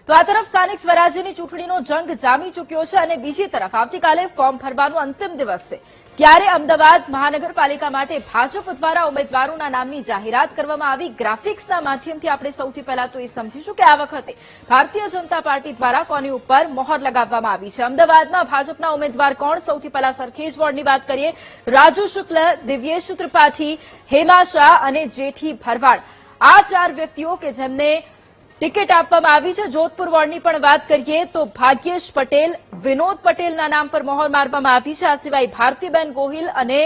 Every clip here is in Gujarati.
તો આ તરફ સ્થાનિક સ્વરાજ્યની ચૂંટણીનો જંગ જામી ચૂક્યો છે અને બીજી તરફ આવતીકાલે ફોર્મ ભરવાનો અંતિમ દિવસ છે। ત્યારે અમદાવાદ મહાનગરપાલિકા માટે ભાજપ દ્વારા ઉમેદવારોના નામની જાહેરાત કરવામાં આવી। ગ્રાફિક્સના માધ્યમથી આપણે સૌથી પહેલા તો એ સમજીશું કે આ વખતે ભારતીય જનતા પાર્ટી દ્વારા કોની ઉપર મહોર લગાવવામાં આવી છે। અમદાવાદમાં ભાજપના ઉમેદવાર કોણ? સૌથી પહેલા સરખેજ વોર્ડની વાત કરીએ। રાજુ શુક્લ, દિવ્યેશ ત્રિપાઠી, હેમા શાહ અને જેઠી ભરવાડ આ ચાર વ્યક્તિઓ કે જેમને ટિકિટ આપવામાં આવી છે। જોધપુર વોર્ડની પણ વાત કરીએ તો ભાગ્યેશ પટેલ, વિનોદ પટેલના નામ પર મહોર મારવામાં આવી છે। આ સિવાય ભારતીબેન ગોહિલ અને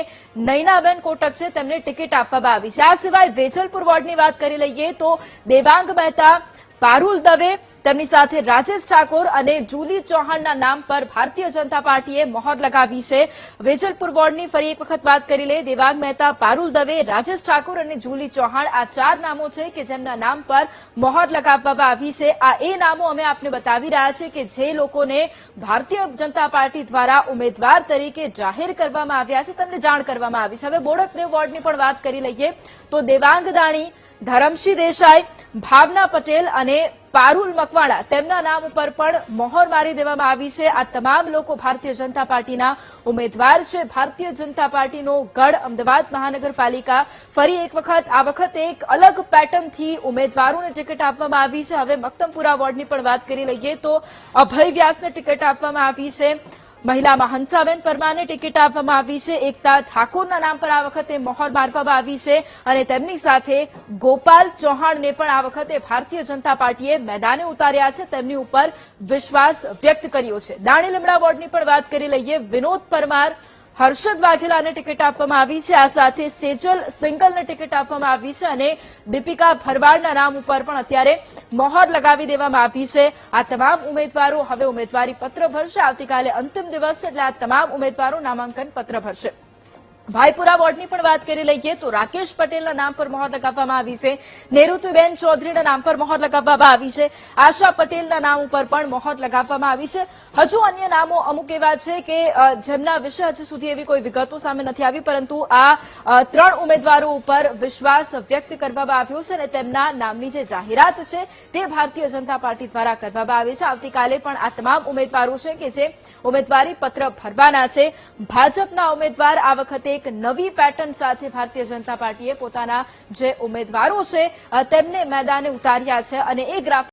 નયનાબેન કોટક છે, તેમને ટિકિટ આપવામાં આવી છે। આ સિવાય વેજલપુર વોર્ડની વાત કરી લઈએ તો દેવાંગ મહેતા, પારુલ દવે, તેમની સાથે રાજેશ ઠાકોર અને જુલી ચૌહાણના નામ પર ભારતીય જનતા પાર્ટીએ મહોર લગાવી છે। વેજલપુર વોર્ડની ફરી એક વખત વાત કરી લે। દેવાંગ મહેતા, પારુલ દવે, રાજેશ ઠાકોર અને જુલી ચૌહાણ આ ચાર નામો છે કે જેમના નામ પર મહોર લગાવવામાં આવી છે। આ એ નામો અમે આપને બતાવી રહ્યા છે કે જે લોકોને ભારતીય જનતા પાર્ટી દ્વારા ઉમેદવાર તરીકે જાહેર કરવામાં આવ્યા છે, તેમને જાણ કરવામાં આવી છે। હવે બોડકદેવ વોર્ડની પણ વાત કરી લઈએ તો દેવાંગ દાણી, ધરમસિંહ દેસાઈ, ભાવના પટેલ અને પારુલ મકવાણા તેમના નામ ઉપર પણ મહોર મારી દેવામાં આવી છે। આ તમામ લોકો ભારતીય જનતા પાર્ટીના ઉમેદવાર છે। ભારતીય જનતા પાર્ટીનો ગઢ અમદાવાદ મહાનગરપાલિકા ફરી એક વખત આ વખતે એક અલગ પેટર્નથી ઉમેદવારોને ટિકિટ આપવામાં આવી છે। હવે મક્તમપુરા વોર્ડની પણ વાત કરી લઈએ તો અભય વ્યાસને ટિકિટ આપવામાં આવી છે। મહિલામાં હંસાબેન પરમારને ટિકિટ આપવામાં આવી છે। એકતા ઠાકોરના નામ પર આ વખતે મહોર મારવામાં આવી છે અને તેમની સાથે ગોપાલ ચૌહાણને પણ આ વખતે ભારતીય જનતા પાર્ટીએ મેદાને ઉતાર્યા છે, તેમની ઉપર વિશ્વાસ વ્યક્ત કર્યો છે। દાણી લીમડા વોર્ડની પણ વાત કરી લઈએ। વિનોદ પરમાર, હર્ષદ વાઘેલાને ટિકિટ આપવામાં આવી છે। આ સાથે સેજલ સિંગલને ટિકિટ આપવામાં આવી છે અને દીપિકા ભરવાડના નામ ઉપર પણ અત્યારે મહોર લગાવી દેવામાં આવી છે। આ તમામ ઉમેદવારો હવે ઉમેદવારી પત્ર ભરશે। આવતીકાલે અંતિમ દિવસ છે એટલે આ તમામ ઉમેદવારો નામાંકન પત્ર ભરશે। ભાઈપુરા વોર્ડની પણ વાત કરી લઈએ તો રાકેશ પટેલના નામ પર મહોર લગાવવામાં આવી છે। નેરુતુબેન ચૌધરીના નામ પર મહોર લગાવવામાં આવી છે। આશા પટેલના નામ ઉપર પણ મહોર લગાવવામાં આવી છે। હજુ અન્ય નામો અમુક એવા છે કે જેમના વિશે હજુ સુધી એવી કોઈ વિગતો સામે નથી આવી, પરંતુ આ ત્રણ ઉમેદવારો ઉપર વિશ્વાસ વ્યક્ત કરવામાં આવ્યો છે અને તેમના નામની જે જાહેરાત છે તે ભારતીય જનતા પાર્ટી દ્વારા કરવામાં આવી છે। આવતીકાલે પણ આ તમામ ઉમેદવારો છે કે જે ઉમેદવારી પત્ર ભરવાના છે। ભાજપના ઉમેદવાર આ વખતે એક નવી પેટર્ન સાથે ભારતીય જનતા પાર્ટીએ પોતાના જે ઉમેદવારો છે તેમને મેદાને ઉતાર્યા છે અને એ ગ્રાફ